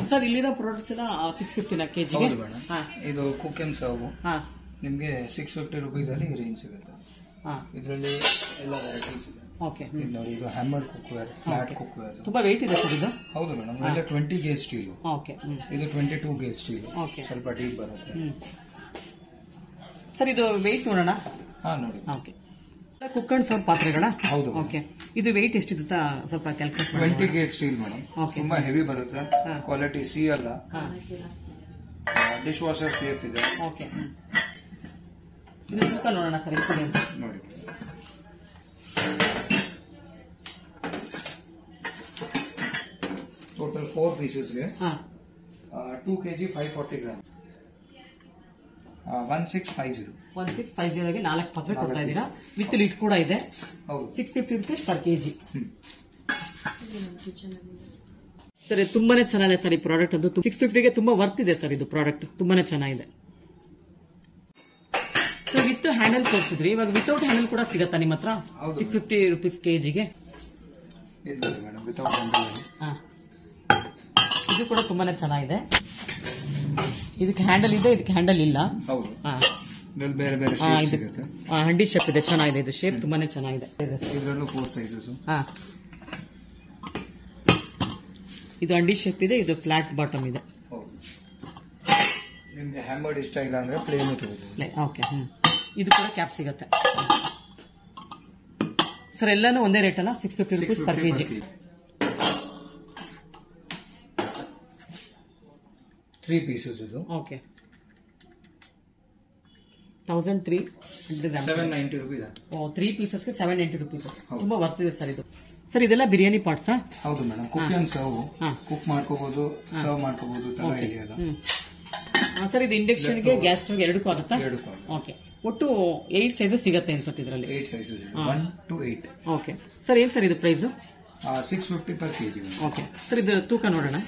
Sir ಇಲ್ಲಿರೋ products ಎಲ್ಲ 650 ಕೆಜಿಗೆ. ಇದು ಕುಕ್ ಅಂಡ್ ಸರ್ವ್ ನಿಮ್ಗೆ 650 ರುಪೀಸ್ ಅಲ್ಲಿ ರೇಂಜ್ ಸಿಗುತ್ತೆ. ಇದರಲ್ಲಿ ಎಲ್ಲ ವೆರೈಟೀಸ್ ಇದೆ. ಓಕೆ, ಇದು ನೋಡಿ, ಇದು hammer cookware, flat cookware. ತುಂಬಾ ವೆಯ್ಟ್ ಇದೆ ಸರ್ ಇದು. ಹೌದು ಮೇಡಮ್, ಎಲ್ಲ 20 ಗೇಜ್ ಸ್ಟೀಲ್. ಓಕೆ, ಇದು 22 ಗೇಜ್ ಸ್ಟೀಲ್. ಓಕೆ, ಸ್ವಲ್ಪ ಡೀಪ್ ಬರುತ್ತೆ. ಸರ್ ಇದು ವೆಯ್ಟ್ ನೋಡೋಣ. ನೋಡಿ. ಓಕೆ, ಕುಕ್ ಅಂಡ್ ಸರ್ವ್ ಪಾತ್ರೆಗಳ. ಹೌದು. ಓಕೆ, ಇದು ವೆಯ್ಟ್ ಎಷ್ಟಿರುತ್ತೆ ಸ್ವಲ್ಪ ಕ್ಯಾಲ್ಕುಲೇಟ್ 20 ಗೇಜ್ ಸ್ಟೀಲ್ ಮೇಡಮ್. ತುಂಬಾ ಹೆವಿ ಬರುತ್ತೆ, ಕ್ವಾಲಿಟಿ ಸಿ ಅಲ್ಲ, ಡಿಶ್ ವಾಷರ್ ಸೇಫ್ ಇದೆ. ಓಕೆ, ಇದು ತೂಕ ನೋಡೋಣ ಸರ್ ಎಷ್ಟಿದೆ ಅಂತ ನೋಡಿ. ಟೋಟಲ್ 4 ಪೀಸಸ್ಗೆ 2 kg 540 ಗ್ರಾಮ್ 1650 ಗೆ 4 ಪಾತ್ರೆ ಕೊಡ್ತಾ ಇದ್ದೀರಾ. ವಿತ್ ಲಿಡ್ ಕೂಡ ಇದೆ. 650 ರುಪೀಸ್ ಪರ್ ಕೆಜಿ. ಸರ್ ತುಂಬಾನೇ ಚೆನ್ನಾಗಿದೆ ಸರ್ ಈ ಪ್ರಾಡಕ್ಟ್. ಅದು 650 ಗೆ ತುಂಬಾ ವರ್ತ್ ಇದೆ ಸರ್. ಇದು ಪ್ರಾಡಕ್ಟ್ ತುಂಬಾನೇ ಚೆನ್ನಾಗಿದೆ. ಸೊ ವಿತ್ ಹ್ಯಾಂಡಲ್ ತೋರಿಸಿದ್ರಿ, ಇವಾಗ ವಿತೌಟ್ ಹ್ಯಾಂಡಲ್ ಕೂಡ ಸಿಗತ್ತಾ ನಿಮ್ಮ ಹತ್ರ? 650 ರುಪೀಸ್ ಕೆಜಿಗೆ. ಇದು ಕೂಡ ತುಂಬಾನೇ ಚೆನ್ನಾಗಿದೆ. ಇದಕ್ಕೆ ಹ್ಯಾಂಡಲ್ ಇದೆ, ಇದಕ್ಕೆ ಹ್ಯಾಂಡಲ್ ಇಲ್ಲ. ಬೇರೆ ಬೇರೆ ಹಂಡಿ ಶೇಪ್ ಇದೆ, ಚೆನ್ನಾಗಿದೆ. ಇದು ಶೇಪ್ ತುಂಬಾನೇ ಚೆನ್ನಾಗಿದೆ. ಇದರಲ್ಲೂ 4 ಸೈಜಸ್. ಇದು ಹಂಡಿ ಶೇಪ್ ಇದೆ, ಇದು ಫ್ಲಾಟ್ ಬಾಟಮ್ ಇದೆ. ನಿಮ್ಗೆ ಹ್ಯಾಮರ್ಡ್ ಇಷ್ಟ ಇಲ್ಲ ಅಂದ್ರೆ ಪ್ಲೇನ್ ತಗೊಳ್ಳಿ. ಓಕೆ, ಇದು ಕೂಡ ಕ್ಯಾಪ್ ಸಿಗುತ್ತೆ ಸರ್. ಎಲ್ಲಾನು ಒಂದೇ ರೇಟ್ ಅಲ್ಲ, 650 ರುಪೀಸ್ ಪರ್ ಕೆಜಿ. 3 ಪೀಸಸ್ ಇದು. Okay, 1300 790 rupees. 3 ಪೀಸಸ್ಗೆ 790 ರುಪೀಸ್. ತುಂಬಾ ವರ್ತ್ ಇದೆ ಸರ್ ಇದು. ಸರ್ ಇದೆಲ್ಲ ಬಿರಿಯಾನಿ ಪಾಟ್ಸಾ? ಹೌದು madam, cook and serve. Cook ಮಾಡ್ಕೋಬಹುದು, ಸರ್ವ್ ಮಾಡ್ಕೋಬಹುದು. ಸರ್ ಇದು ಇಂಡಕ್ಷನ್ಗೆ ಗ್ಯಾಸ್ ಸ್ಟವ್ ಎರಡಕ್ಕೂ ಆಗುತ್ತಾ? ಓಕೆ, ಒಟ್ಟು 8 ಸೈಜಸ್ ಸಿಗುತ್ತೆ ಅನ್ಸುತ್ತೆ ಇದರಲ್ಲಿ. 8 ಸೈಜಸ್, 1 to 8. ಓಕೆ ಸರ್, ಏನ್ ಸರ್ ಇದು price? 650 per kg. Okay sir, ಇದು ತೂಕ ನೋಡೋಣ.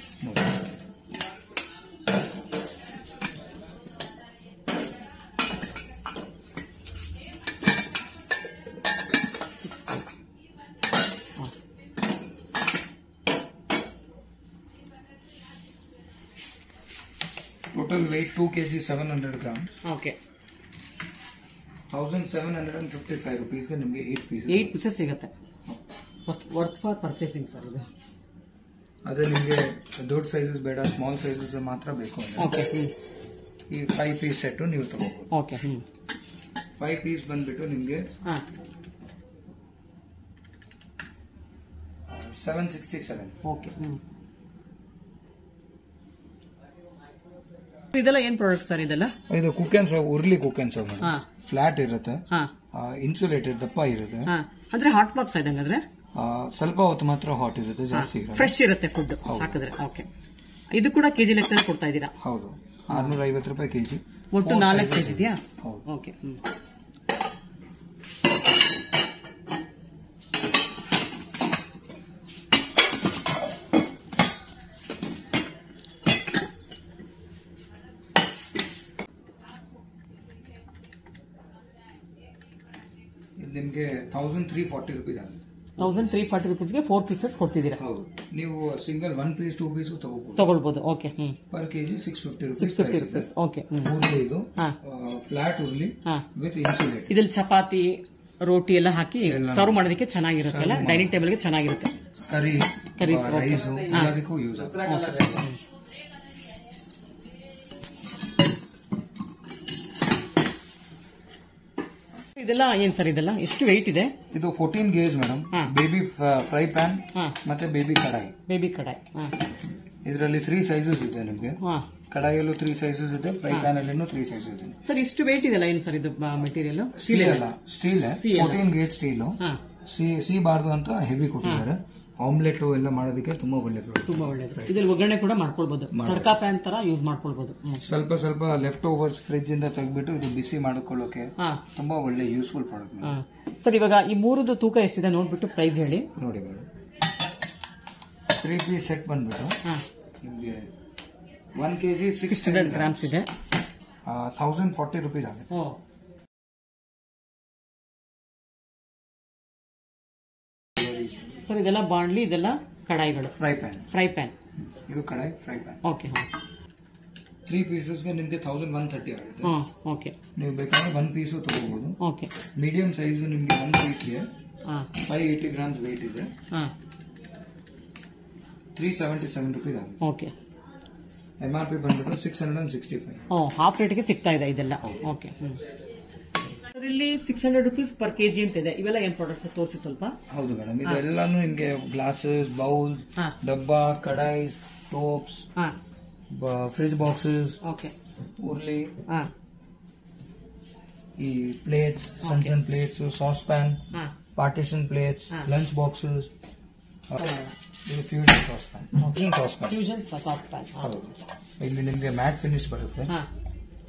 Total weight 2 kg 700 grams. Okay. 1755 rupees ಗೆ ನಿಮಗೆ 8 ಪೀಸಸ್ ಸಿಗುತ್ತೆ. ವರ್ತ್ ಫಾರ್ ಪರ್ಚೇಸಿಂಗ್ ಸರ್ ಇದು. ಅದೇ ನಿಮಗೆ ದೊಡ್ಡ ಸೈಜಸ್ ಬೇಡ, ಸ್ಮಾಲ್ ಸೈಜಸ್ ಮಾತ್ರ ಬೇಕು ಅಂದ್ರೆ ಓಕೆ, ಈ 5 ಪೀಸ್ ಸೆಟ್ ನೀವು ತಗೋಬಹುದು. ಓಕೆ, 5 ಪೀಸ್ ಬಂದ್ಬಿಟ್ಟು ನಿಮಗೆ 767. ಓಕೆ, ಇದೆಲ್ಲ ಏನ್ ಪ್ರಾಡಕ್ಟ್ ಸರ್ ಇದೆಲ್ಲ? ಇದು cook and serve, urli cook and serve. Flat ಇರುತ್ತೆ, ಇನ್ಸುಲೇಟೆಡ್, ದಪ್ಪ ಇರುತ್ತೆ. ಅಂದ್ರೆ ಹಾಟ್ ಬಾಕ್ಸ್ ಇದಂಗಾದ್ರೆ ಸ್ವಲ್ಪ ಹೊತ್ತು ಮಾತ್ರ ಹಾಟ್ ಇರುತ್ತೆ, ಜಾಸ್ತಿ ಇರುತ್ತೆ. ಫ್ರೆಶ್ ಇರುತ್ತೆ ಫುಡ್ ಹಾಕಿದ್ರೆ. ಓಕೆ, ಇದು ಕೂಡ ಕೆಜಿ ಲೆಕ್ಕದಲ್ಲಿ ಕೊಡ್ತಾ ಇದ್ದೀರಾ? ಹೌದು, 650 ರೂಪಾಯಿ ಕೆಜಿ. ಒಟ್ಟು 4 ಕೆಜಿ ಇದೆಯಾ? ಓಕೆ. ನಿಮಗೆ 1340 ರುಪೀಸ್ ಆಗುತ್ತೆ. 1340 ರುಪೀಸ್ಗೆ 4 ಪೀಸಸ್ ಕೊಡ್ತಿದ್ದೀರಾ? ಹೌದು, ನೀವು ಸಿಂಗಲ್ 1 ಪೀಸ್ 2 ಪೀಸ್ ತಗೊಳ್ಬಹುದು. Okay, per KG 650 rupees. Okay, ಇದು ಫ್ಲಾಟ್ ಉರ್ಲಿ ವಿತ್ ಇನ್ಸುಲೇಟ್. ಇದ್ರಲ್ಲಿ ಚಪಾತಿ, ರೋಟಿ ಎಲ್ಲ ಹಾಕಿ ಸರ್ವ್ ಮಾಡೋದಕ್ಕೆ ಚೆನ್ನಾಗಿರುತ್ತೆ ಅಲ್ಲ, ಡೈನಿಂಗ್ ಟೇಬಲ್ಗೆ ಚೆನ್ನಾಗಿರುತ್ತೆ. ಕರಿ ರೈಸ್ ಎಲ್ಲದಕ್ಕೂ ಯೂಸ್ ಆಗುತ್ತೆ. ಇದೆಲ್ಲ ಏನ್ ಸರ್? ಇದೆಲ್ಲ ಎಷ್ಟು ವೆಯ್ಟ್ ಇದೆ? ಇದು 14 gauge madam. Baby fry PAN ಮತ್ತೆ ಬೇಬಿ ಕಡಾಯಿ. ಇದರಲ್ಲಿ 3 ಸೈಜಸ್ ಇದೆ ನಿಮಗೆ. ಕಡಾಯಿಯಲ್ಲೂ 3 ಸೈಜಸ್ ಇದೆ, ಫ್ರೈ ಪ್ಯಾನ್ ಅಲ್ಲಿ 3 ಸೈಜಸ್ ಇದೆ. ಸರ್ ಇಷ್ಟು ವೆಯ್ಟ್ ಇದೆಲ್ಲ ಏನು ಸರ್ ಇದು ಮೆಟೀರಿಯಲ್? ಸ್ಟೀಲ್ ಅಲ್ಲ, ಸ್ಟೀಲ್ 14 ಗೇಜ್ ಸ್ಟೀಲ್. ಸಿ ಬಾರ್ದು ಅಂತ ಹೆವಿ ಕೊಟ್ಟಿದ್ದಾರೆ. ಆಮ್ಲೆಟ್ ಎಲ್ಲ ಮಾಡೋದಕ್ಕೆ ತುಂಬಾ ಒಳ್ಳೆ ಪ್ರಾಡಕ್ಟ್. ತುಂಬಾ ಒಳ್ಳೇದು. ಇದ್ರಲ್ಲಿ ಒಗ್ಗರಣೆ ಕೂಡ ಮಾಡ್ಕೊಳ್ಬಹುದು, ತಡ್ಕಾ ಪ್ಯಾನ್ ತರ ಯೂಸ್ ಮಾಡ್ಕೊಳ್ಬಹುದು. ಸ್ವಲ್ಪ ಸ್ವಲ್ಪ ಲೆಫ್ಟ್ ಓವರ್ಸ್ ಫ್ರಿಜ್ ಇಂದ ತೆಗೆದ್ಬಿಟ್ಟು ಇದು ಬಿಸಿ ಮಾಡ್ಕೊಳ್ಳೋಕೆ ತುಂಬಾ ಒಳ್ಳೆ ಯೂಸ್ಫುಲ್ ಪ್ರಾಡಕ್ಟ್. ಸರ್ ಇವಾಗ ಈ ಮೂರದ್ದು ತೂಕ ಎಷ್ಟಿದೆ ನೋಡ್ಬಿಟ್ಟು ಪ್ರೈಸ್ ಹೇಳಿ. ನೋಡಿ ಮೇಡಮ್, 3 ಪೀಸ್ ಸೆಟ್ ಬಂದ್ಬಿಟ್ಟು ನಿಮಗೆ 1 kg 600 ಗ್ರಾಮ್ಸ್ ಇದೆ, 1040 rupees ಆಗುತ್ತೆ. ಸರ್ ಇದೆಲ್ಲ ಬಾಂಡ್ಲಿ, ಇದೆಲ್ಲ ಕಡಾಯಿಗಳು, ಫ್ರೈ ಪ್ಯಾನ್. ಇದು ಕಡಾಯಿ ಫ್ರೈ ಪ್ಯಾನ್. ಓಕೆ. 3 ಪೀಸಸ್ಗೆ ನಿಮಗೆ 1130 ಆಗುತ್ತೆ. ಓಕೆ. ನೀವು ಬೇಕಾದ್ರೆ 1 ಪೀಸು ತಗೋಬಹುದು. ಓಕೆ. ಮೀಡಿಯಂ ಸೈಜ್ ನಿಮಗೆ 1 ಪೀಸ್ಗೆ 580 grams ವೇಟ್ ಇದೆ. 377 rupees ಆಗುತ್ತೆ. ಓಕೆ. MRP ಬಂದ್ಬಿಟ್ಟು 665. ಹಾಫ್ ರೇಟ್ಗೆ ಸಿಗ್ತಾ ಇದೆ ಇದೆಲ್ಲ. ಓಕೆ. ಇಲ್ಲಿ 600 rupees ಪರ್ ಕೆಜಿ ಅಂತ ಇದೆ. ಇವೆಲ್ಲ ಏನ್ ಪ್ರಾಡಕ್ಟ್ಸ್ ತೋರಿಸಿ ಸ್ವಲ್ಪ. ಹೌದು ಮೇಡಮ್, ಇದೆಲ್ಲಾನು ನಿಮ್ಗೆ ಗ್ಲಾಸಸ್, ಬೌಲ್ಸ್, ಡಬ್ಬಾ, ಕಡಾಯಿಸ್, ಟೋಪ್ಸ್, ಫ್ರಿಜ್ ಬಾಕ್ಸಸ್, ಉರ್ಲಿ, ಈ ಪ್ಲೇಟ್ಸ್, ಸಣ್ಣ plates, saucepan, partition plates, lunch boxes, ಇದು fusion saucepan. Fusion saucepan. ಹೌದು. ಇಲ್ಲಿ ನಿಮ್ಗೆ ಮ್ಯಾಟ್ ಫಿನಿಶ್ ಬರುತ್ತೆ,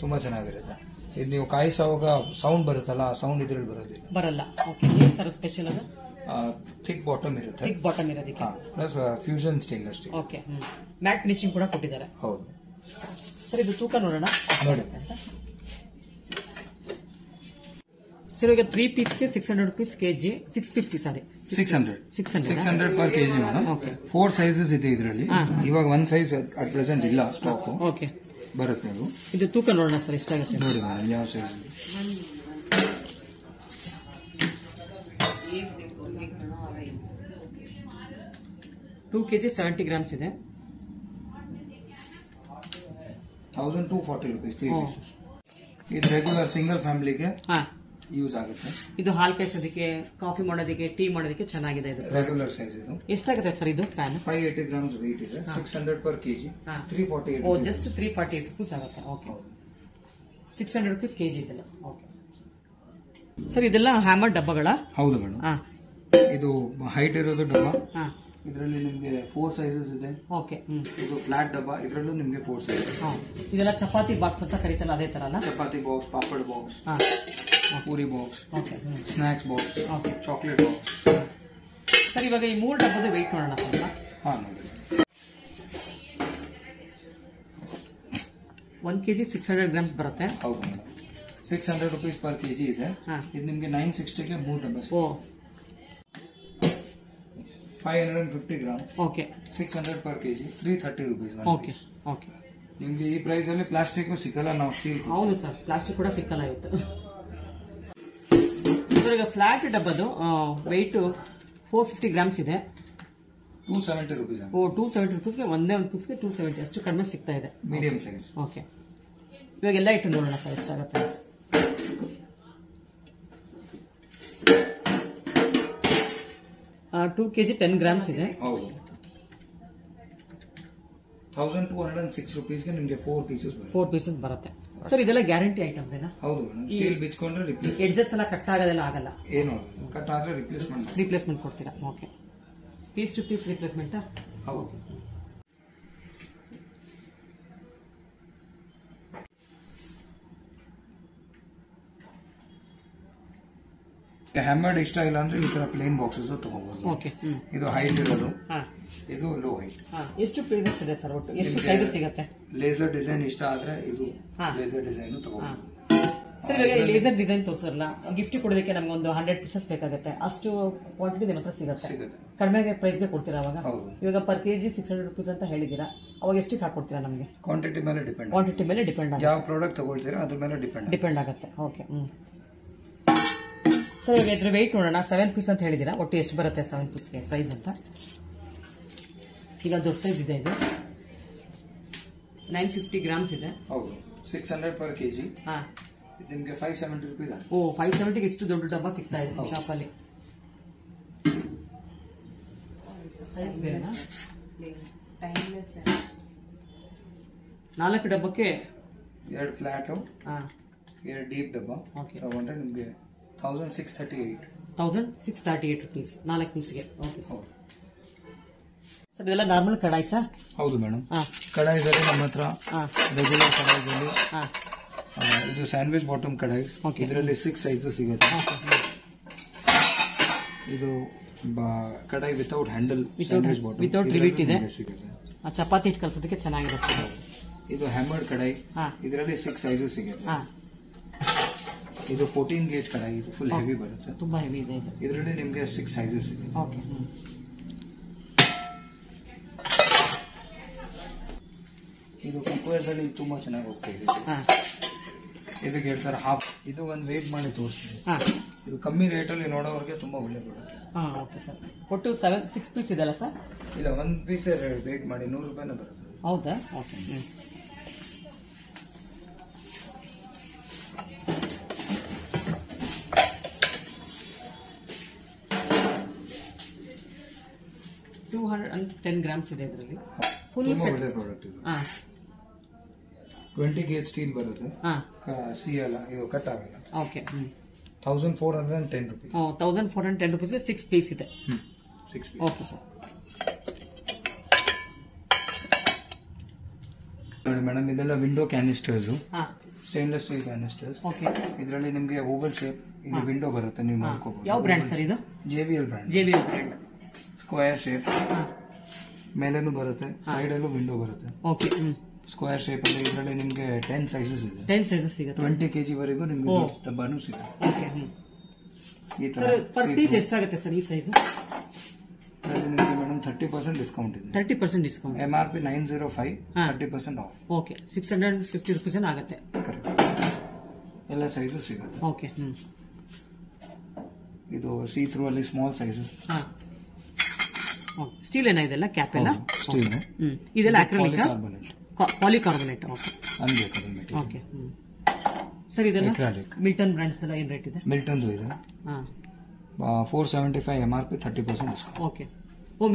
ತುಂಬಾ ಚೆನ್ನಾಗಿರುತ್ತೆ. ಇದು ನೀವು ಕಾಯಿಸುವಾಗ ಸೌಂಡ್ ಬರುತ್ತಲ್ಲ, ಆ ಸೌಂಡ್ ಇದ್ರಲ್ಲಿ ಬರಲ್ಲ. ಓಕೆ. ಸರ್ ಸ್ಪೆಷಲ್ ಅದು ಥಿಕ್ ಬಾಟಮ್ ಇರುತ್ತೆ. ಥಿಕ್ ಬಾಟಮ್ ಇರೋದಕ್ಕೆ plus fusion stainless steel. Okay. Mat finishing ಕೂಡ ಕೊಟ್ಟಿದ್ದಾರೆ. ಹೌದು. ಸರ್ ಇದು ತೂಕ ನೋಡೋಣ. ನೋಡಿ ಸರ್ ಈಗ 3 ಪೀಸ್ಗೆ 600 rupees ಕೆಜಿ, 650 ಸಾರಿ 600 per kg ಮೇಡಮ್. 4 ಸೈಜಸ್ ಇದೆ ಇದರಲ್ಲಿ. ಇವಾಗ 1 ಸೈಜ್ ಅಟ್ ಪ್ರೆಸೆಂಟ್ ಇಲ್ಲ ಸ್ಟಾಕ್. ಓಕೆ. ಬರುತ್ತೆ ಅದು. ಇದು ತೂಕ ನೋಡೋಣ ಸರ್ ಎಷ್ಟಾಗುತ್ತೆ ನೋಡಿ ಮೇಡಮ್, ಯಾವ ಸೈಜ್. 2 kg 70 grams ಇದೆ. 1240 rupees 3 pieces. ಇದು ರೆಗ್ಯುಲರ್ ಸಿಂಗಲ್ ಫ್ಯಾಮಿಲಿಗೆ ಯೂಸ್ ಆಗುತ್ತೆ. ಇದು ಹಾಲು ಕಾಯಿಸೋದಕ್ಕೆ, ಕಾಫಿ ಮಾಡೋದಕ್ಕೆ, ಟೀ ಮಾಡೋದಕ್ಕೆ ಚೆನ್ನಾಗಿದೆ. ಇದು ರೆಗ್ಯುಲರ್ ಸೈಜ್. ಇದು ಎಷ್ಟಾಗುತ್ತೆ ಸರ್ ಇದು ಪ್ಯಾನ್? 580 grams weight ಇದೆ. 600 per kg, 348. ಜಸ್ಟ್ 348 rupees ಆಗುತ್ತೆ. ಓಕೆ. 600 rupees ಕೆಜಿ ಇದೆಲ್ಲ. ಓಕೆ. ಸರ್ ಇದೆಲ್ಲ ಹ್ಯಾಮರ್ ಡಬ್ಬಗಳ? ಹೌದು ಮೇಡಮ್. ಇದು ಹೈಟ್ ಇರೋದು ಡಬ್ಬ. ಇದರಲ್ಲಿ ನಿಮಗೆ 4 ಸೈಜಸ್ ಇದೆ. ಓಕೆ. ಇದು ಫ್ಲಾಟ್ ಡಬ್ಬ, ಇದರಲ್ಲೂ ನಿಮಗೆ 4 ಸೈಜಸ್. ಇದೆಲ್ಲ ಚಪಾತಿ ಬಾಕ್ಸ್ ಅಂತ ಕರೀತಲ್ಲ, ಅದೇ ತರ ಅಲ್ಲ? Chapati box, papad box, puri box, snacks box, chocolate box. Sir ಇವಾಗ ಈ 3 ಡಬ್ಬದ ವೆಯ್ಟ್ ನೋಡೋಣ ಸ್ವಲ್ಪ. ನೋಡಿ. 1 kg 600 grams ಬರುತ್ತೆ. ಹೌದು ಮೇಡಮ್. 600 rupees per kg ಇದೆ. ಇದು ನಿಮಗೆ 960ಗೆ 3 ಡಬ್ಬ. 550 grams. Okay. 600 per kg, 330 rupees. Okay. Okay. ನಿಮ್ಗೆ ಈ ಪ್ರೈಸ್ ಅಲ್ಲಿ ಪ್ಲಾಸ್ಟಿಕ್ ಸಿಕ್ಕಲ್ಲ, ನಾವು ಸ್ಟೀಲ್. ಹೌದು ಸರ್, ಪ್ಲಾಸ್ಟಿಕ್ ಕೂಡ ಸಿಕ್ಕಲ್ಲ ಇವತ್ತು. ಈಗ ಫ್ಲಾಟ್ ಡಬ್ಬದು ವೆಯ್ಟ್ 450 grams ಇದೆ. 270 rupees. 270 rupeesಗೆ ಒಂದೇ ಒಂದು ಪೀಸ್ಗೆ 270, ಅಷ್ಟು ಕಡಿಮೆ ಸಿಗ್ತಾ ಇದೆ. Medium size. ಓಕೆ. ಇವಾಗ ಎಲ್ಲ ಇಟ್ಟು ನೋಡೋಣ ಸರ್ ಎಷ್ಟಾಗುತ್ತೆ. 2 kg 10 grams ಇದೆ. ಹೌದು. 1206 rupeesಗೆ ನಿಮಗೆ 4 ಪೀಸಸ್ ಬರುತ್ತೆ. ಸರ್ ಇದೆಲ್ಲ ಗ್ಯಾರಂಟಿ ಐಟಮ್ಸ್ ಏನಾ? ಹೌದು ಮೇಡಮ್. ಸ್ಟೀಲ್ ಬಿಚ್ಕೊಂಡ್ರೆ ರಿಪ್ಲೇಸ್. ಎಡ್ಜಸ್ ಎಲ್ಲ ಕಟ್ ಆಗೋದೆಲ್ಲ ಆಗಲ್ಲ? ಏನು ಕಟ್ ಆದ್ರೆ ರಿಪ್ಲೇಸ್ಮೆಂಟ್ ಕೊಡ್ತೀರಾ? Okay. Piece to piece replacement? ಹೌದು. ಹ್ಯಾಮರ್ಡ್ ಇಷ್ಟ ಇಲ್ಲ ಅಂದ್ರೆ ಈ ತರ ಪ್ಲೇನ್ ಬಾಕ್ಸಸ್ ತಗೋಬಹುದು. ಓಕೆ. ಇದು ಹೈಟ್ ಇರೋದು, ಇದು ಲೋ ಹೈಟ್. ಎಷ್ಟು ಪ್ರೈಸಸ್ ಇದೆ ಸರ್ ಒಟ್ಟು? ಎಷ್ಟು ಸೈಜ್ ಸಿಗುತ್ತೆ? ಲೇಸರ್ ಡಿಸೈನ್ ಇಷ್ಟ ಆದ್ರೆ ಇದು ಲೇಸರ್ ಡಿಸೈನ್ ತಗೋಬಹುದು. ಸರ್ ಇವಾಗ ಲೇಸರ್ ಡಿಸೈನ್ ತೋರಿಸಲ್ಲ, ಗಿಫ್ಟ್ ಕೊಡೋದಕ್ಕೆ ನಮ್ಗೆ ಒಂದು 100 pieces ಬೇಕಾಗುತ್ತೆ. ಅಷ್ಟು ಕ್ವಾಂಟಿಟಿ ನಿಮ್ಮ ಹತ್ರ ಸಿಗುತ್ತೆ? ಕಡಿಮೆ ಪ್ರೈಸ್ಗೆ ಕೊಡ್ತೀರಾ ಅವಾಗ? ಇವಾಗ ಪರ್ ಕೆಜಿ 600 rupees ಅಂತ ಹೇಳಿದೀರಾ, ಅವಾಗ ಎಷ್ಟಕ್ಕೆ ಹಾಕೊಡ್ತೀರಾ ನಮಗೆ? ಕ್ವಾಂಟಿಟಿ ಮೇಲೆ ಡಿಪೆಂಡ್. ಯಾವ ಪ್ರಾಡಕ್ಟ್ ತಗೊಳ್ತೀರಾ ಅದ್ರ ಮೇಲೆ ಡಿಪೆಂಡ್ ಆಗುತ್ತೆ. ಓಕೆ. ಸರ್ ಇವಾಗ ಇದ್ರ ವೆಯ್ಟ್ ನೋಡೋಣ. 7 ಪೀಸ್ ಅಂತ ಹೇಳಿದೀರಾ, ಒಟ್ಟು ಎಷ್ಟು ಬರುತ್ತೆ 7 ಪೀಸ್ಗೆ ಪ್ರೈಸ್ ಅಂತ? ಈಗ ದೊಡ್ಡ ಸೈಜ್ ಇದೆ, ಇದು 950 grams ಇದೆ. ಹೌದು. 600 per kg. ನಿಮಗೆ 570 rupees. 570ಗೆ ಇಷ್ಟು ದೊಡ್ಡ ಡಬ್ಬ ಸಿಗ್ತಾ ಇದೆ ಶಾಪ್ ಅಲ್ಲಿ. ಸೈಜ್ ಬೇರೆನಾ? 4 ಡಬ್ಬಕ್ಕೆ 2 ಫ್ಲಾಟ್, 2 ಡೀಪ್ ಡಬ್ಬ ತಗೊಂಡ್ರೆ ನಿಮಗೆ 1638 rupees 4 ಪೀಸ್ಗೆ. Okay sir. ಸರ್ ಇದೆಲ್ಲ ನಾರ್ಮಲ್ ಕಡಾಯಿ ಸರ್? ಹೌದು ಮೇಡಮ್. ಕಡಾಯಿದಲ್ಲಿ ನಮ್ಮ ಹತ್ರ ರೆಗ್ಯುಲರ್ ಕಡಾಯಿದಲ್ಲಿ ಇದು ಸ್ಯಾಂಡ್ವಿಚ್ ಬಾಟಮ್ ಕಡಾಯಿ, ಇದರಲ್ಲಿ 6 ಸೈಜಸ್ ಸಿಗುತ್ತೆ. ಇದು ಕಡಾಯಿ ವಿತೌಟ್ ಹ್ಯಾಂಡಲ್, ವಿತೌಟ್ ರಿವೀಟ್ ಇದೆ. ಚಪಾತಿ ಹಿಟ್ಟು ಕಲ್ಸೋದಕ್ಕೆ ಚೆನ್ನಾಗಿರುತ್ತೆ. ಇದು ಹ್ಯಾಮರ್ಡ್ ಕಡಾಯಿ, ಇದರಲ್ಲಿ 6 ಸೈಜಸ್ ಸಿಗುತ್ತೆ. ಇದು 14 ಗೇಜ್ ಕಡಾಯಿ, ಇದು ಫುಲ್ ಹೆವಿ ಬರುತ್ತೆ, ತುಂಬಾ ಹೆವಿ ಇದೆ. ಇದರಲ್ಲಿ ನಿಮಗೆ 6 ಸೈಜಸ್ ಇದೆ. ಓಕೆ. ಇದು ಕುಕ್ವೇರ್ಸ್ ಅಲ್ಲಿ ತುಂಬಾ ಚೆನ್ನಾಗಿ ಹೋಗ್ತಾ ಇದೆ. ಇದಕ್ಕೆ ಹೇಳ್ತಾರೆ ಹಾಫ್. ಇದು ಒಂದು ವೇಟ್ ಮಾಡಿ ತೋರಿಸ್ತೀವಿ. ಇದು ಕಮ್ಮಿ ರೇಟ್ ಅಲ್ಲಿ ನೋಡೋರಿಗೆ ತುಂಬಾ ಒಳ್ಳೆ ಪ್ರಾಡಕ್ಟ್. Okay sir. ಒಟ್ಟು 6 ಪೀಸ್ ಇದೆಲ್ಲ ಸರ್? ಇಲ್ಲ, 1 ಪೀಸ್ ವೇಟ್ ಮಾಡಿ 100 ರೂಪಾಯಿನ ಬರುತ್ತೆ. ಹೌದಾ? ಓಕೆ. $210 grams ಇದೆ ಇದರಲ್ಲಿ. ಫುಲ್ ಒಳ್ಳೆ ಪ್ರಾಡಕ್ಟ್ ಇದು. 20 ಗೇಜ್ ಸ್ಟೀಲ್ ಬರುತ್ತೆ. ಸಿಯಲ್ಲ, ಇದು ಕಟ್ ಆಗಲ್ಲ. ಓಕೆ. 1410 rupees. 1410 rupees 6 ಪೀಸ್ ಇದೆ. 6 ಪೀಸ್. Okay sir. ನೋಡಿ ಮೇಡಮ್, ಇದೆಲ್ಲ ವಿಂಡೋ ಕ್ಯಾನಿಸ್ಟರ್ಸ್, ಸ್ಟೇನ್ಲೆಸ್ ಸ್ಟೀಲ್ ಕ್ಯಾನಿಸ್ಟರ್ಸ್. ಓಕೆ. ಇದರಲ್ಲಿ ನಿಮಗೆ ಓವಲ್ ಶೇಪ್ ಇದು ವಿಂಡೋ ಬರುತ್ತೆ, ನೀವು ಮಾಡ್ಕೋಬಹುದು. ಯಾವ ಬ್ರ್ಯಾಂಡ್ ಸರ್ ಇದು? JBL brand. JBL brand. Square shape, ಮೇಲೇನು ಬರುತ್ತೆ, ಸೈಡ್ ಅಲ್ಲೂ ವಿಂಡೋ ಬರುತ್ತೆ. ಓಕೆ. ಸ್ಕ್ವೇರ್ ಶೇಪ್ ಅಲ್ಲಿ ಇದರಲ್ಲಿ ನಿಮಗೆ 10 ಸೈಜಸ್ ಇದೆ. 10 ಸೈಜಸ್ ಸಿಗುತ್ತೆ. 20 kg ವರೆಗೂ ನಿಮಗೆ ಡಬ್ಬಾನು ಸಿಗುತ್ತೆ. ಓಕೆ. ಈ ತರ ಪರ್ ಪೀಸ್ ಎಷ್ಟಾಗುತ್ತೆ ಸರ್ ಈ ಸೈಜ್? ನಿಮಗೆ ಮೇಡಮ್ 30% ಡಿಸ್ಕೌಂಟ್ ಇದೆ. 30% discount. MRP 905, 30% off. Okay. 650 rupees ಆಗುತ್ತೆ. ಕರೆಕ್ಟ್. ಎಲ್ಲ ಸೈಜು ಸಿಗುತ್ತೆ. ಓಕೆ. ಇದು ಸಿ ಥ್ರೂ ಅಲ್ಲಿ ಸ್ಮಾಲ್ ಸೈಜು. ಸ್ಟೀಲ್ ಏನ ಇದೆಲ್ಲ? ಕ್ಯಾಪ್ ಎಲ್ಲ ಸ್ಟೀಲ್. ಇದೆಲ್ಲ ಅಕ್ರಿಲಿಕ್, ಪಾಲಿಕಾರ್ಬೊನೇಟ್. ಓಕೆ. ಅನ್ಬೇಕದು. ಓಕೆ. ಸರ್ ಇದೆಲ್ಲ ಮಿಲ್ಟನ್ ಬ್ರ್ಯಾಂಡ್ಸ್ ಎಲ್ಲ ಏನ್ ರೇಟ್ ಇದೆ? ಮಿಲ್ಟನ್ ಇದೆ 475, MRP 30% ಡಿಸ್ಕೌಂಟ್. ಓಕೆ.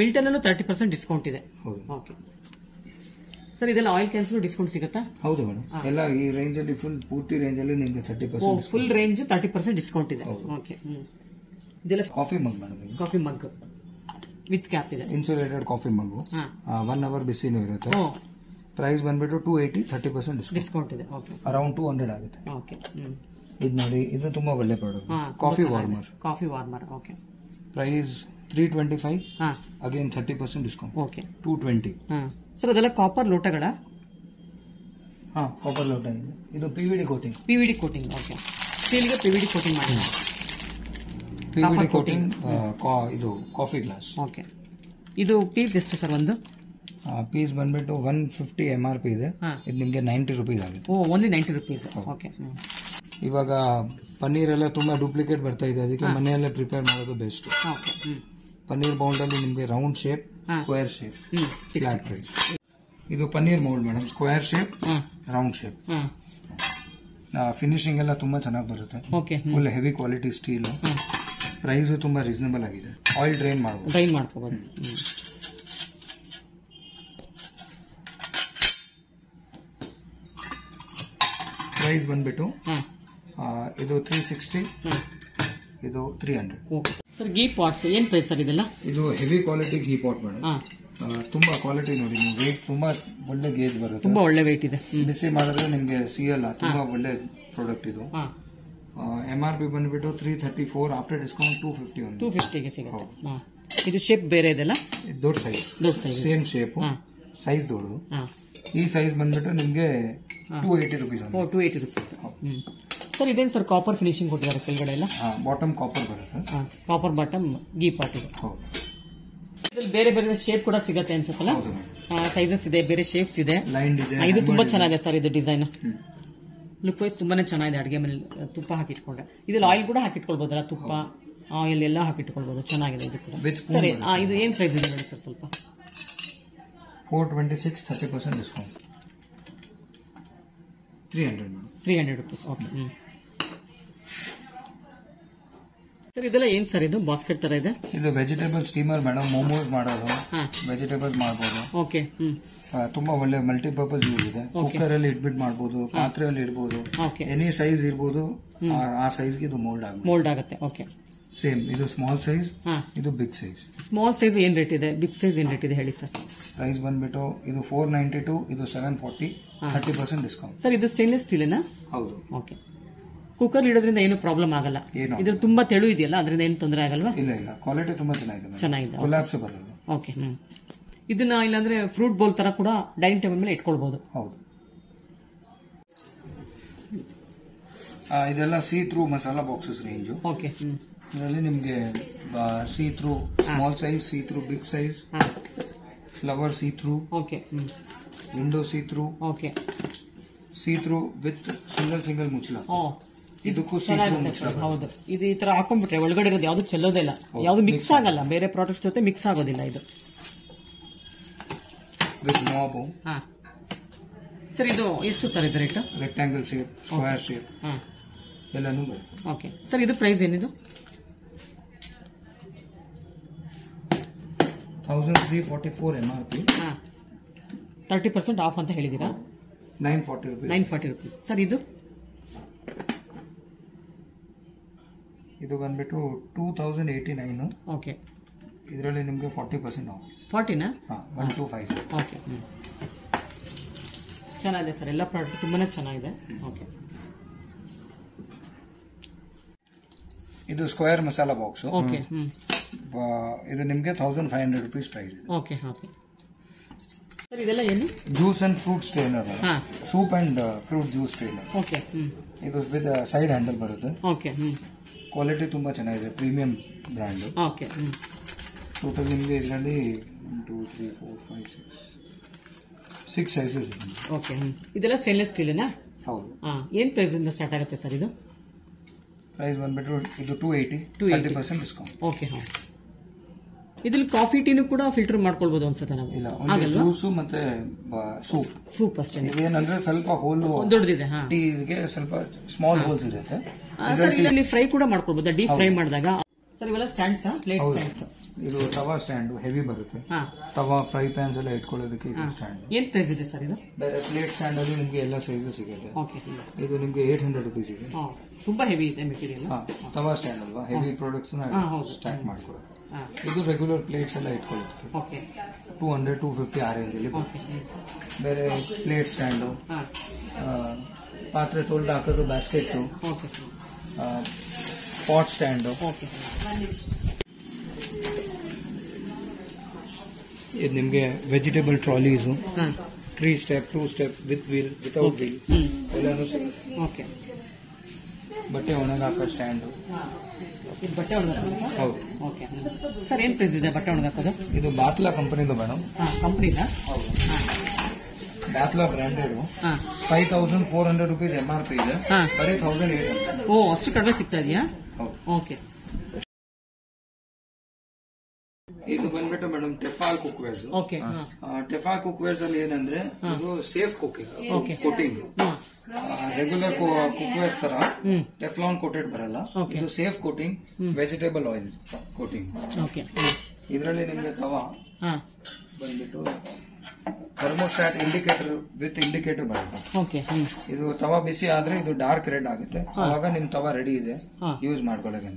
ಮಿಲ್ಟನ್ ಅಲ್ಲೂ 30% ಡಿಸ್ಕೌಂಟ್ ಇದೆ. ಓಕೆ. ಸರ್ ಇದೆಲ್ಲ ಆಯಿಲ್ ಕ್ಯಾನ್ಸ್ ಡಿಸ್ಕೌಂಟ್ ಸಿಗುತ್ತಾ? ಹೌದು ಮೇಡಮ್. ಎಲ್ಲ ಈ ರೇಂಜ್ ಅಲ್ಲಿ ಪೂರ್ತಿ ರೇಂಜ್ ಅಲ್ಲಿ ನಿಮಗೆ 30%. ಫುಲ್ ರೇಂಜ್ 30% ಡಿಸ್ಕೌಂಟ್ ಇದೆ. ಓಕೆ. ಇದೆಲ್ಲ coffee mug madam. Coffee mug with cap ಇದೆ. ಇನ್ಸುಲೇಟೆಡ್ ಕಾಫಿ ಮಗ್. 1 hour ಬಿಸಿನೂ ಇರುತ್ತೆ. ಪ್ರೈಸ್ ಬಂದ್ಬಿಟ್ಟು 280, 30% ಡಿಸ್ಕೌಂಟ್ ಇದೆ. ಓಕೆ. ಅರೌಂಡ್ 200 ಆಗುತ್ತೆ. ಓಕೆ. ಇದು ನೋಡಿ, ಇದು ತುಂಬಾ ಒಳ್ಳೆ product. Coffee warmer. Coffee warmer. Okay. Price 325, again 30% discount. Okay. 220. Sir ಅದೆಲ್ಲ ಕಾಪರ್ ಲೋಟಗಳ? ಕಾಪರ್ ಲೋಟ ಇದೆ. ಇದು PVD coating. PVD coating. Okay. ಸ್ಟೀಲ್ಗೆ PVD ಕೋಟಿಂಗ್ ಮಾಡಿ. PVD coating. ಇದು ಕಾಫಿ ಗ್ಲಾಸ್. ಓಕೆ. ಇದು ಪೀಸ್ ಎಷ್ಟು ಸರ್? ಒಂದು ಪೀಸ್ ಬಂದ್ಬಿಟ್ಟು 150 MRP ಇದೆ. ಇದು ನಿಮಗೆ 90 ರೂಪೀಸ್ ಆಗುತ್ತೆ. Only 90 rupees. ಓಕೆ. ಇವಾಗ ಪನ್ನೀರ್ ಎಲ್ಲ ತುಂಬಾ ಡೂಪ್ಲಿಕೇಟ್ ಬರ್ತಾ ಇದೆ, ಅದಕ್ಕೆ ಮನೆಯಲ್ಲೇ ಪ್ರಿಪೇರ್ ಮಾಡೋದು ಬೆಸ್ಟ್. ಪನ್ನೀರ್ ಬೌಲ್ಡ್ ಅಲ್ಲಿ ನಿಮಗೆ round shape, square shape, flat rice. ಇದು paneer mould madam. Square shape, round shape. Finishing ಎಲ್ಲ ತುಂಬಾ ಚೆನ್ನಾಗಿ ಬರುತ್ತೆ. Full heavy quality steel. Price ತುಂಬಾ ರೀಸನಬಲ್ ಆಗಿದೆ. ಆಯಿಲ್ ಡ್ರೈನ್ ಮಾಡ್ಕೋಬಹುದು. ಪ್ರೈಸ್ ಬಂದ್ಬಿಟ್ಟು ಇದು 360, ಇದು 300. ಸರ್ ಗೀ ಪಾಟ್ಸ್ ಏನ್ ಪ್ರೈಸ್ ಸರ್ ಇದೆಲ್ಲ? ಇದು heavy quality ghee pot madam. ತುಂಬಾ ಕ್ವಾಲಿಟಿ ನೋಡಿ, ನೀವು ವೇಟ್ ತುಂಬಾ ಒಳ್ಳೆ ಗೇಜ್ ಬರುತ್ತೆ. ತುಂಬಾ ಒಳ್ಳೆ ವೇಟ್ ಇದೆ. ಬಿಸಿ ಮಾಡಿದ್ರೆ ನಿಮ್ಗೆ ಸಿಯಲ್ಲ. ತುಂಬಾ ಒಳ್ಳೆ ಪ್ರಾಡಕ್ಟ್ ಇದು. MRP ಬಂದ್ಬಿಟ್ಟು 334, ಆಫ್ಟರ್ ಡಿಸ್ಕೌಂಟ್ 250 ಸಿಗುತ್ತೆ. ಇದು ಶೇಪ್ ಬೇರೆ ಇದೆಲ್ಲ? ದೊಡ್ಡ ಸೈಜ್, ಸೇಮ್ ಶೇಪ್, ಸೈಜ್ ದೊಡ್ಡದು. ಈ ಸೈಜ್ ಬಂದ್ಬಿಟ್ಟು ನಿಮ್ಗೆ 280 ರೂಪೀಸ್. 280 ರೂಪೀಸ್. ಸರ್ ಇದೇನು ಸರ್ ಕಾಪರ್ ಫಿನಿಶಿಂಗ್ ಕೊಟ್ಟಿದ್ದಾರೆ ಕೆಳಗಡೆ ಎಲ್ಲ? ಬಾಟಮ್ ಕಾಪರ್ ಬರುತ್ತೆ. ಕಾಪರ್ ಬಾಟಮ್ ಗೀ ಪಾಟ್ ಇದೆ. ಇದ್ರಲ್ಲಿ ಬೇರೆ ಬೇರೆ ಶೇಪ್ ಕೂಡ ಸಿಗುತ್ತೆ ಅನ್ಸುತ್ತಲ್ಲ? ಸೈಜಸ್ ಇದೆ, ಬೇರೆ ಶೇಪ್ಸ್ ಇದೆ. ಇದು ತುಂಬಾ ಚೆನ್ನಾಗಿದೆ ಸರ್. ಇದು ಡಿಸೈನ್ ಲುಕ್ ವೈಸ್ ತುಂಬಾನೇ ಚೆನ್ನಾಗಿದೆ. ಅಡಿಗೆ ಮನೇಲಿ ತುಪ್ಪ ಹಾಕಿಟ್ಕೊಂಡ್ರೆ ಇದ್ರಲ್ಲಿ ಆಯಿಲ್ ಕೂಡ ಹಾಕಿಟ್ಕೊಳ್ಬೋದಲ್ಲ? ತುಪ್ಪ ಆಯಿಲ್ ಎಲ್ಲ ಹಾಕಿಟ್ಕೊಳ್ಬಹುದು. ಚೆನ್ನಾಗಿದೆ ಇದು ಕೂಡ. ಸರಿ, ಇದು ಏನ್ ಪ್ರೈಸ್ ಇದೆ ನೋಡಿ ಸರ್? ಸ್ವಲ್ಪ 426, 30% ಡಿಸ್ಕೌಂಟ್. 300 ರೂಪೀಸ್. ಓಕೆ. ಸರ್ ಇದೆಲ್ಲ ಏನ್ ಸರ್? ಇದು ಬಾಸ್ಕೆಟ್ ತರ ಇದೆ. ಇದು ವೆಜಿಟೇಬಲ್ ಸ್ಟೀಮರ್ ಮೇಡಮ್. ಮೋಮೋಸ್ ಮಾಡೋದು, ವೆಜಿಟೇಬಲ್ ಮಾಡಬಹುದು. ಓಕೆ. ತುಂಬಾ ಒಳ್ಳೆ ಮಲ್ಟಿಪರ್ಪಸ್ ಯೂಸ್ ಇದೆ. ಕುಕ್ಕರ್ ಅಲ್ಲಿ ಇಟ್ಬಿಟ್ಟು ಮಾಡಬಹುದು, ಪಾತ್ರೆಯಲ್ಲಿ ಇಡಬಹುದು, ಎನಿ ಸೈಜ್ ಇರಬಹುದು. ಆ ಸೈಜ್ಗೆ ಇದು ಮೋಲ್ಡ್ ಆಗುತ್ತೆ. ಓಕೆ. ಸೇಮ್ ಇದು ಸ್ಮಾಲ್ ಸೈಜ್, ಇದು ಬಿಗ್ ಸೈಜ್. ಸ್ಮಾಲ್ ಸೈಜ್ ಏನ್ ರೇಟ್ ಇದೆ, ಬಿಗ್ ಸೈಜ್ ಏನ್ ರೇಟ್ ಇದೆ ಹೇಳಿ ಸರ್. ಪ್ರೈಸ್ ಬಂದ್ಬಿಟ್ಟು ಇದು 492, ಇದು 740, 30% ಡಿಸ್ಕೌಂಟ್. ಸರ್ ಇದು ಸ್ಟೇನ್ಲೆಸ್ ಸ್ಟೀಲ್ನಾ? ಹೌದು. ಓಕೆ. ಕುಕ್ಕರ್ ಇಡೋದ್ರಿಂದ ಏನು ಪ್ರಾಬ್ಲಮ್ ಆಗಲ್ಲ? ಇದು ತುಂಬಾ ತೆಳು ಇದೆಯಲ್ಲ, ಅದರಿಂದ ಏನು ತೊಂದರೆ ಆಗಲ್ವಾ? ಇಲ್ಲ ಇಲ್ಲ, ಕ್ವಾಲಿಟಿ ತುಂಬಾ ಚೆನ್ನಾಗಿದೆ, ಕೊಲ್ಯಾಪ್ಸ್ ಬರಲ್ಲ. ಓಕೆ. ಇದನ್ನ ಇಲ್ಲಾಂದ್ರೆ ಫ್ರೂಟ್ ಬೌಲ್ ತರ ಕೂಡ ಡೈನಿಂಗ್ ಟೇಬಲ್ ಮೇಲೆ ಇಟ್ಕೊಳ್ಬಹುದು. ಹೌದು. ಇದೆಲ್ಲ see through masala boxes range. Okay. ಇದರಲ್ಲಿ ನಿಮ್ಗೆ see through small size, see through big size, flower see through, okay, window see through, okay, see through with single ಮುಚ್ಚಳ. ಇದಕ್ಕೂ ಹೌದು. ಇದು ಈ ತರ ಹಾಕೊಂಡ್ಬಿಟ್ರೆ ಒಳಗಡೆ ಇರೋದು ಯಾವ್ದು ಚೆಲ್ಲೋದೇ ಇಲ್ಲ, ಯಾವ್ದು ಮಿಕ್ಸ್ ಆಗಲ್ಲ, ಬೇರೆ ಪ್ರಾಡಕ್ಟ್ ಜೊತೆ ಮಿಕ್ಸ್ ಆಗೋದಿಲ್ಲ ಇದು. With knob. ಸರ್ ಇದು ಎಷ್ಟು ಸರ್ ಇದು rate? Rectangle shape, square shape ಎಲ್ಲಾನು ಬರುತ್ತೆ. ಓಕೆ ಸರ್, ಇದು ಪ್ರೈಸ್ ಏನಿದು? 1344 MRP. 30% ಆಫ್ ಅಂತ ಹೇಳಿದೀರಾ? 940 rupees. ಸರ್ ಇದು ಬಂದ್ಬಿಟ್ಟು 2089. ಓಕೆ. ಇದರಲ್ಲಿ ನಿಮಗೆ 40% ಆಫ್. 40ನಾ? 1250. ಓಕೆ. ಚೆನ್ನಾಗಿದೆ ಸರ್, ಎಲ್ಲ ಪ್ರಾಡಕ್ಟ್ ತುಂಬಾನೇ ಚೆನ್ನಾಗಿದೆ. ಓಕೆ. ಇದು ಸ್ಕ್ವೇರ್ ಮಸಾಲಾ ಬಾಕ್ಸ್. ಓಕೆ. ಇದು ನಿಮಗೆ 1500 rupees ಪ್ರೈಸ್ ಇದೆ. ಓಕೆ. ಓಕೆ ಸರ್, ಇದೆಲ್ಲ ಏನು? Juice and fruit strainer, soup and fruit juice strainer. Okay. ಇದು ವಿತ್ ಸೈಡ್ ಹ್ಯಾಂಡಲ್ ಬರುತ್ತೆ. ಓಕೆ. ಕ್ವಾಲಿಟಿ ತುಂಬಾ ಚೆನ್ನಾಗಿದೆ, ಪ್ರೀಮಿಯಂ ಬ್ರ್ಯಾಂಡ್. ಓಕೆ. ಟೋಟಲ್ ನಿಮಗೆ ಇದರಲ್ಲಿ 1 2 3 4 5 6 ಸೈಜಸ್ ಇದೆ. ಓಕೆ. ಇದೆಲ್ಲ ಸ್ಟೇನ್ಲೆಸ್ ಸ್ಟೀಲ್ನಾ? ಹೌದು. ಏನ್ ಪ್ರೈಸ್ ಇಂದ ಸ್ಟಾರ್ಟ್ ಆಗುತ್ತೆ ಸರ್ ಇದು? ಪ್ರೈಸ್ ಬಂದ್ಬಿಟ್ಟು ಇದು 280, 30% ಡಿಸ್ಕೌಂಟ್. ಓಕೆ. ಇದ್ರಲ್ಲಿ ಕಾಫಿ ಟೀನು ಕೂಡ ಫಿಲ್ಟರ್ ಮಾಡ್ಕೊಳ್ಬಹುದು ಅನ್ಸುತ್ತೆ ನಾವು? ಇಲ್ಲ, ಜ್ಯೂಸ್ ಮತ್ತೆ ಸೂಪ್ ಅಷ್ಟೇ. ಏನಂದ್ರೆ ಸ್ವಲ್ಪ ಹೋಲ್ ದೊಡ್ಡದಿದೆ, ಟೀಗೆ ಸ್ವಲ್ಪ ಸ್ಮಾಲ್ ಹೋಲ್ಸ್ ಇರುತ್ತೆ. ಸರ್ ಇದರಲ್ಲಿ ಫ್ರೈ ಕೂಡ ಮಾಡ್ಕೊಳ್ಬಹುದು, ಡೀಪ್ ಫ್ರೈ ಮಾಡಿದಾಗ. ಸರ್ ಇವೆಲ್ಲ ಸ್ಟ್ಯಾಂಡ್ಸ್, ಪ್ಲೇಟ್ ಸ್ಟ್ಯಾಂಡ್ಸ್. ಇದು ತವಾ ಸ್ಟ್ಯಾಂಡ್ ಹೆವಿ ಬರುತ್ತೆ. ತವಾ ಫ್ರೈ ಪ್ಯಾನ್ಸ್ ಎಲ್ಲ ಇಟ್ಕೊಳ್ಳೋದಕ್ಕೆ ಸ್ಟ್ಯಾಂಡ್. ಏನ್ ಪ್ರೈಸ್ ಇದೆ ಸರ್ ಇದು? ಬೇರೆ ಪ್ಲೇಟ್ ಸ್ಟ್ಯಾಂಡ್ ಅಲ್ಲಿ ನಿಮಗೆ ಎಲ್ಲ ಸೈಜ್ ಸಿಗುತ್ತೆ. ಇದು ನಿಮಗೆ 800 rupees ಇದೆ. ತುಂಬಾ ಹೆವಿ ಇದೆ ಮೆಟೀರಿಯಲ್. ತವಾ ಸ್ಟ್ಯಾಂಡ್ ಅಲ್ವಾ, ಹೆವಿ ಪ್ರಾಡಕ್ಟ್ಸ್ ಸ್ಟಾರ್ಟ್ ಮಾಡ್ಕೊಳ್ಳೋದು. ಇದು ರೆಗ್ಯುಲರ್ ಪ್ಲೇಟ್ಸ್ ಎಲ್ಲ ಇಟ್ಕೊಳ್ಳೋದಕ್ಕೆ 200 250 ಆ ರೇಂಜ್ ಅಲ್ಲಿ. ಬೇರೆ ಪ್ಲೇಟ್ ಸ್ಟ್ಯಾಂಡು, ಪಾತ್ರೆ ತೊಳೆದು ಹಾಕೋದು ಬ್ಯಾಸ್ಕೆಟ್ಸು, ಪಾಟ್ ಸ್ಟ್ಯಾಂಡು. ಇದು ನಿಮಗೆ vegetable trolleys, 3 step 2 step with wheel, without wheel ಎಲ್ಲಾನು ಸಿಗುತ್ತೆ. ಓಕೆ. ಬಟ್ಟೆ ಒಣಗಾಕೋ ಸ್ಟ್ಯಾಂಡು. ಬಟ್ಟೆ ಒಣಗಾಕೋದು? ಹೌದು. ಓಕೆ. ಸರ್ ಏನ್ ಪ್ರೈಸ್ ಇದೆ ಬಟ್ಟೆ ಒಣಗಾಕೋದು? ಇದು ಬಾತ್ಲಾ ಕಂಪನಿದು ಮೇಡಮ್. ಕಂಪನಿನಾ? ಹೌದು. ಬಾತ್ಲಾ ಬ್ರ್ಯಾಂಡೆಡ್ 5400 rupees MRP ಇದೆ, ಬರೀ 1800. ಓ, ಅಷ್ಟು ಕಡಿಮೆ ಸಿಗ್ತಾ ಇದೆಯಾ? ಓಕೆ. ಇದು ಬಂದ್ಬಿಟ್ಟು madam Tefal cookwares. Okay. Tefal cookwares ಅಲ್ಲಿ ಏನಂದ್ರೆ ಇದು ಸೇಫ್ ಕೋಟಿಂಗ್. ರೆಗ್ಯುಲರ್ ಕುಕ್ವೇರ್ಸ್ ತರ ಟೆಫ್ಲಾನ್ ಕೋಟೆಡ್ ಬರಲ್ಲ, ಇದು safe coating, vegetable oil coating. ಇದರಲ್ಲಿ ನಿಮಗೆ ತವಾ ಬಂದ್ಬಿಟ್ಟು ಥರ್ಮೋಸ್ಟಾಟ್ ಇಂಡಿಕೇಟರ್ ವಿತ್ ಇಂಡಿಕೇಟರ್ ಬರುತ್ತೆ. ಇದು ತವಾ ಬಿಸಿ ಆದ್ರೆ ಇದು ಡಾರ್ಕ್ ರೆಡ್ ಆಗುತ್ತೆ, ಅವಾಗ ನಿಮ್ ತವಾ ರೆಡಿ ಇದೆ ಯೂಸ್ ಮಾಡ್ಕೊಳ್ಳೋಕೆ.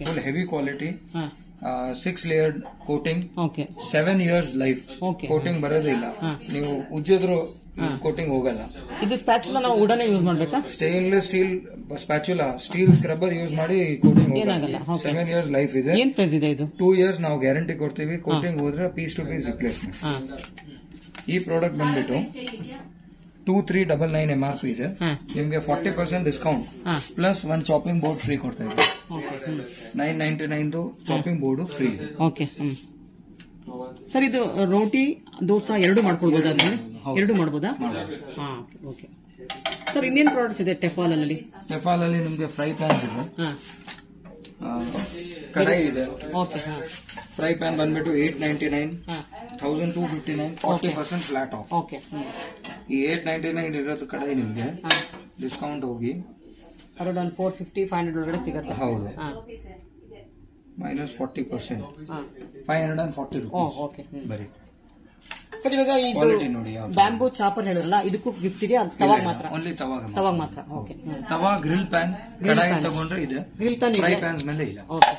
Full heavy quality, 6 layered coating, 7 years life. Coating ಬರೋದಿಲ್ಲ, ನೀವು ಉಜ್ಜಿದ್ರು ಕೋಟಿಂಗ್ ಹೋಗಲ್ಲ. ಇದು ಸ್ಪ್ಯಾಚುಲಾ ನಾವು ಉಡನೆ ಯೂಸ್ ಮಾಡ್ಬೇಕಾ? Stainless steel spatula, steel scrubber use ಮಾಡಿ ಕೋಟಿಂಗ್ ಹೋಗಲ್ಲ. 7 years ಲೈಫ್ ಇದೆ. ಏನ್ ಪ್ರೈಸ್ ಇದೆ ಇದು? 2 years ನಾವು ಗ್ಯಾರಂಟಿ ಕೊಡ್ತೀವಿ. ಕೋಟಿಂಗ್ ಹೋದ್ರೆ ಪೀಸ್ ಟು ಪೀಸ್ ರಿಪ್ಲೇಸ್ಮೆಂಟ್. ಈ ಪ್ರಾಡಕ್ಟ್ ಬಂದ್ಬಿಟ್ಟು 2399 MRP ಇದೆ. ನಿಮ್ಗೆ 40% discount plus 1 chopping board free ಕೊಡ್ತಾ ಇದ್ದೀವಿ. 999 chopping board free. Okay sir, ಇದು ರೋಟಿ ದೋಸಾ ಎರಡು ಮಾಡ್ಕೊಳ್ಬೋದಾ? ಎರಡು ಮಾಡ್ಬೋದಾ? ಓಕೆ ಸರ್, ಇನ್ನೇನು ಪ್ರಾಡಕ್ಟ್ಸ್ ಇದೆ ಟೆಫಾಲ್ ಅಲ್ಲಿ? ಟೆಫಾಲ್ ಅಲ್ಲಿ ನಿಮ್ಗೆ ಫ್ರೈ ಪ್ಯಾನ್ಸ್ ಇದೆ, ಕಡಾಯಿ ಇದೆ. ಫ್ರೈ ಪ್ಯಾನ್ ಬಂದ್ಬಿಟ್ಟು 899, 1259, 40% ಫ್ಲಾಟ್ ಆಫ್. ಈ 899 ಇರೋದು ಕಡಾಯಿ ನಿಮ್ಗೆ ಡಿಸ್ಕೌಂಟ್ ಹೋಗಿ ಅರೌಂಡ್ 450 500 ಒಳಗಡೆ ಸಿಗುತ್ತೆ. ಹೌದು, ಮೈನಸ್ 40%, 540 rupees ಬರೀ. ಸರ್, ಇವಾಗ ಈ ಬ್ಯಾಂಬೂ ಚಾಪರ್ ಹೇಳಿರಲ್ಲ, ಇದಕ್ಕೂ ಗಿಫ್ಟ್ ಇದೆ? ತವಾಗ ಮಾತ್ರ? ಓನ್ಲಿ ತವಾಗ ಮಾತ್ರ. ಓಕೆ. ತವಾ ಗ್ರಿಲ್ ಪ್ಯಾನ್, ಕಡಾಯಿ ತಗೊಂಡ್ರೆ ಇದೆ, ಗ್ರಿಲ್ ಪ್ಯಾನ್, ಫ್ರೈ ಪ್ಯಾನ್ಸ್ ಮೇಲೆ ಇಲ್ಲ. ಓಕೆ.